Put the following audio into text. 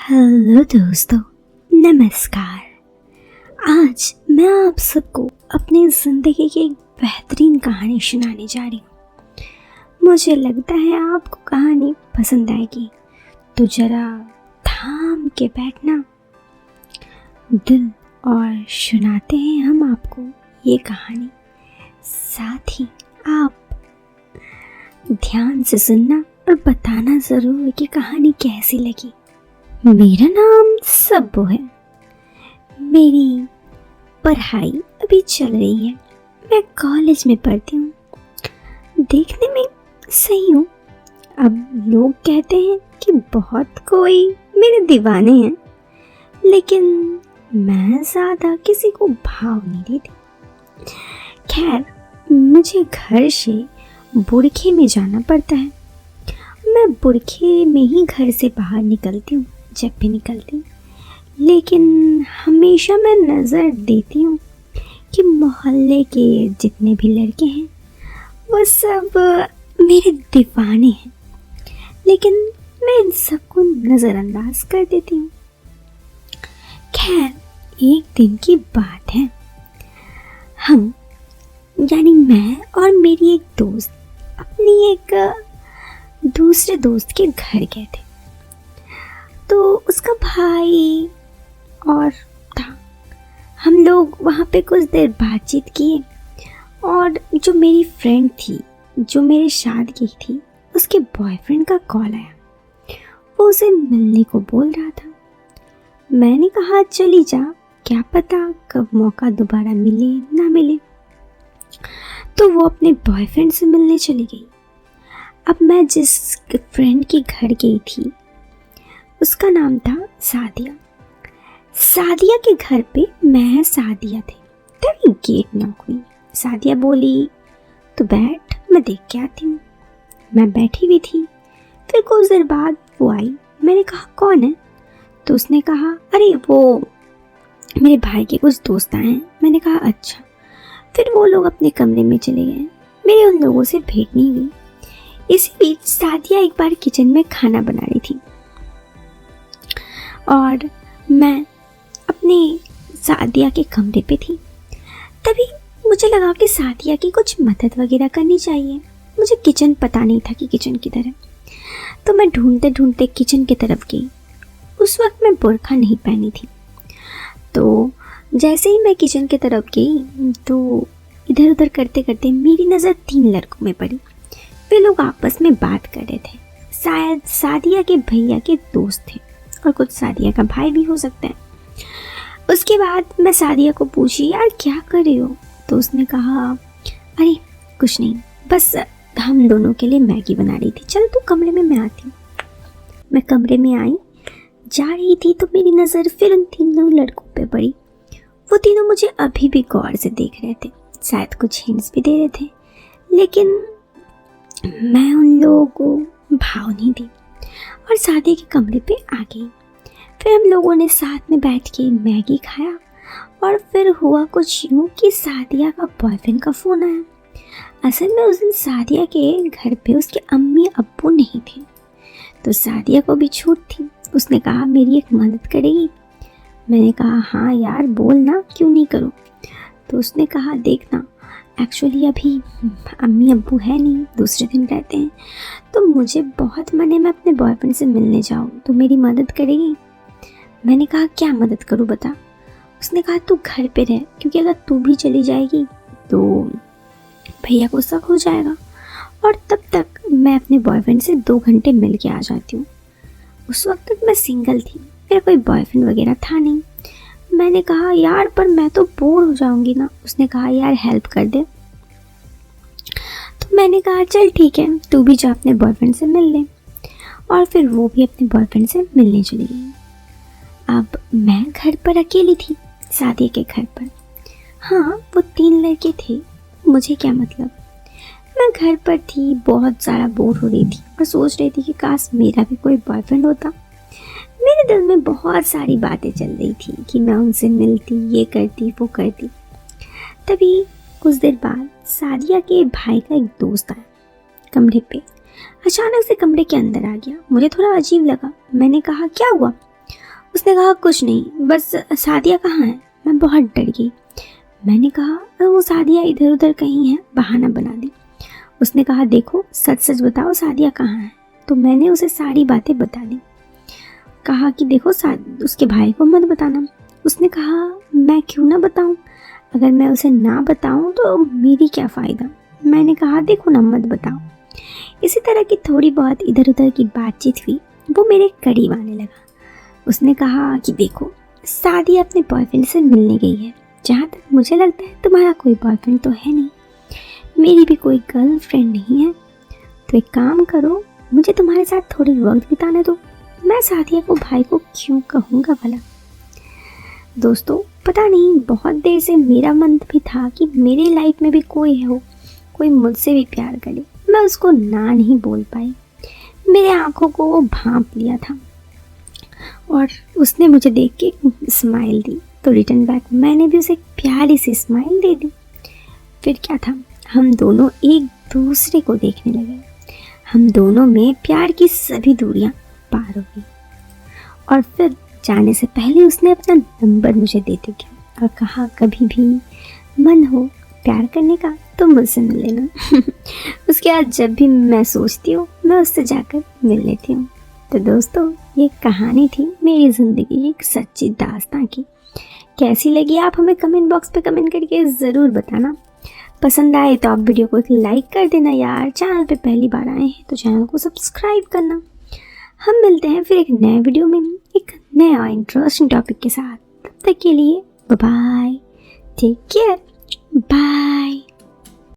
Hello दोस्तों, नमस्कार। आज मैं आप सबको अपनी ज़िंदगी की एक बेहतरीन कहानी सुनाने जा रही हूँ। मुझे लगता है आपको कहानी पसंद आएगी, तो ज़रा थाम के बैठना दिल और सुनाते हैं हम आपको ये कहानी। साथ ही आप ध्यान से सुनना और बताना ज़रूर कि कहानी कैसी लगी। मेरा नाम सब्बू है। मेरी पढ़ाई अभी चल रही है। मैं कॉलेज में पढ़ती हूँ। देखने में सही हूँ। अब लोग कहते हैं कि बहुत कोई मेरे दीवाने हैं, लेकिन मैं ज़्यादा किसी को भाव नहीं देती। खैर, मुझे घर से बुरखे में जाना पड़ता है। मैं बुरखे में ही घर से बाहर निकलती हूँ जब भी निकलती, लेकिन हमेशा मैं नज़र देती हूँ कि मोहल्ले के जितने भी लड़के हैं वो सब मेरे दीवाने हैं, लेकिन मैं इन सबको नज़रअंदाज कर देती हूँ। खैर, एक दिन की बात है। हम यानी मैं और मेरी एक दोस्त अपनी एक दूसरे दोस्त के घर गए थे। तो उसका भाई और था। हम लोग वहाँ पे कुछ देर बातचीत किए और जो मेरी फ्रेंड थी, जो मेरे साथ गई थी, उसके बॉयफ्रेंड का कॉल आया। वो उसे मिलने को बोल रहा था। मैंने कहा चली जा, क्या पता कब मौका दोबारा मिले ना मिले। तो वो अपने बॉयफ्रेंड से मिलने चली गई। अब मैं जिस फ्रेंड के घर गई थी उसका नाम था सादिया। सादिया के घर पे मैं सादिया थे, तभी गेट नॉक हुई। सादिया बोली तो बैठ, मैं देख के आती हूँ। मैं बैठी हुई थी। फिर कुछ देर बाद वो आई। मैंने कहा कौन है? तो उसने कहा अरे वो मेरे भाई के कुछ दोस्त आए हैं। मैंने कहा अच्छा। फिर वो लोग अपने कमरे में चले गए। मेरी उन लोगों से भेंट नहीं हुई। इसी बीच सादिया एक बार किचन में खाना बना रही थी और मैं अपनी सादिया के कमरे पे थी। तभी मुझे लगा कि सादिया की कुछ मदद वगैरह करनी चाहिए। मुझे किचन पता नहीं था कि किचन किधर है, तो मैं ढूंढते ढूंढते किचन की तरफ गई। उस वक्त मैं बुर्का नहीं पहनी थी। तो जैसे ही मैं किचन की तरफ गई तो इधर उधर करते करते मेरी नज़र 3 लड़कों में पड़ी। वे लोग आपस में बात कर रहे थे। शायद सादिया के भैया के दोस्त थे और कुछ सादिया का भाई भी हो सकता है। उसके बाद मैं सादिया को पूछी यार क्या कर रही हो? तो उसने कहा अरे कुछ नहीं, बस हम दोनों के लिए मैगी बना रही थी। चल तू कमरे में, मैं आती हूँ। मैं कमरे में आई, जा रही थी तो मेरी नज़र फिर उन 3 लड़कों पे पड़ी। वो तीनों मुझे अभी भी गौर से देख रहे थे, शायद कुछ हिंट्स भी दे रहे थे, लेकिन मैं उन लोगों को भाव नहीं दी और सादिया के कमरे पे आ गई। फिर हम लोगों ने साथ में बैठ के मैगी खाया और फिर हुआ कुछ यूँ कि सादिया का बॉयफ्रेंड का फ़ोन आया। असल में उस दिन सादिया के घर पे उसके अम्मी अब्बू नहीं थे, तो सादिया को भी छूट थी। उसने कहा मेरी एक मदद करेगी? मैंने कहा हाँ यार बोल ना, क्यों नहीं करूँ। तो उसने कहा देखना, एक्चुअली अभी अम्मी अब्बू है नहीं, दूसरे दिन रहते हैं, तो मुझे बहुत मन है मैं अपने बॉयफ्रेंड से मिलने जाऊँ, तो मेरी मदद करेगी? मैंने कहा क्या मदद करूँ बता। उसने कहा तू घर पे रह, क्योंकि अगर तू भी चली जाएगी तो भैया को शक हो जाएगा, और तब तक मैं अपने बॉयफ्रेंड से 2 घंटे मिल के आ जाती हूँ। उस वक्त तक मैं सिंगल थी, मेरा कोई बॉयफ्रेंड वगैरह था नहीं। मैंने कहा यार पर मैं तो बोर हो जाऊंगी ना। उसने कहा यार हेल्प कर दे। तो मैंने कहा चल ठीक है, तू भी जा अपने बॉयफ्रेंड से मिल ले। और फिर वो भी अपने बॉयफ्रेंड से मिलने चली गई। अब मैं घर पर अकेली थी, सादिया के घर पर। हाँ, वो 3 लड़के थे, मुझे क्या मतलब। मैं घर पर थी, बहुत ज़्यादा बोर हो रही थी और सोच रही थी कि काश मेरा भी कोई बॉयफ्रेंड होता। मेरे दिल में बहुत सारी बातें चल रही थी कि मैं उनसे मिलती, ये करती, वो करती। तभी कुछ देर बाद सादिया के भाई का एक दोस्त आया कमरे पे। अचानक से कमरे के अंदर आ गया। मुझे थोड़ा अजीब लगा। मैंने कहा क्या हुआ? उसने कहा कुछ नहीं, बस सादिया कहाँ है। मैं बहुत डर गई। मैंने कहा वो सादिया इधर उधर कहीं है, बहाना बना दी। उसने कहा देखो सच सच बताओ सादिया कहाँ है। तो मैंने उसे सारी बातें बता दी। कहा कि देखो उसके भाई को मत बताना। उसने कहा मैं क्यों ना बताऊं, अगर मैं उसे ना बताऊं तो मेरी क्या फ़ायदा। मैंने कहा देखो ना मत बताओ। इसी तरह की थोड़ी बहुत इधर उधर की बातचीत हुई। वो मेरे करीब आने लगा। उसने कहा कि देखो सादिया अपने बॉयफ्रेंड से मिलने गई है। जहाँ तक मुझे लगता है तुम्हारा कोई बॉयफ्रेंड तो है नहीं, मेरी भी कोई गर्लफ्रेंड नहीं है। तो एक काम करो, मुझे तुम्हारे साथ थोड़ी वक्त बिताने दो। मैं सादिया को भाई को क्यों कहूँगा भला। दोस्तों पता नहीं बहुत देर से मेरा मन भी था कि मेरी लाइफ में भी कोई हो, कोई मुझसे भी प्यार करे। मैं उसको ना नहीं बोल पाई। मेरे आंखों को वो भांप लिया था और उसने मुझे देख के स्माइल दी, तो रिटर्न बैक मैंने भी उसे एक प्यारी सी स्माइल दे दी। फिर क्या था, हम दोनों एक दूसरे को देखने लगे। हम दोनों में प्यार की सभी दूरियां पार हो गई। और फिर जाने से पहले उसने अपना नंबर मुझे दे दिया और कहा कभी भी मन हो प्यार करने का तो मुझसे मिल लेना। उसके बाद जब भी मैं सोचती हूँ मैं उससे जाकर मिल लेती हूँ। तो दोस्तों ये कहानी थी मेरी ज़िंदगी की एक सच्ची दास्तां की। कैसी लगी आप हमें कमेंट बॉक्स पे कमेंट करके ज़रूर बताना। पसंद आए तो आप वीडियो को एक लाइक कर देना यार। चैनल पे पहली बार आए हैं तो चैनल को सब्सक्राइब करना। हम मिलते हैं फिर एक नए वीडियो में एक नया इंटरेस्टिंग टॉपिक के साथ। तब तक के लिए bye bye, take care, bye.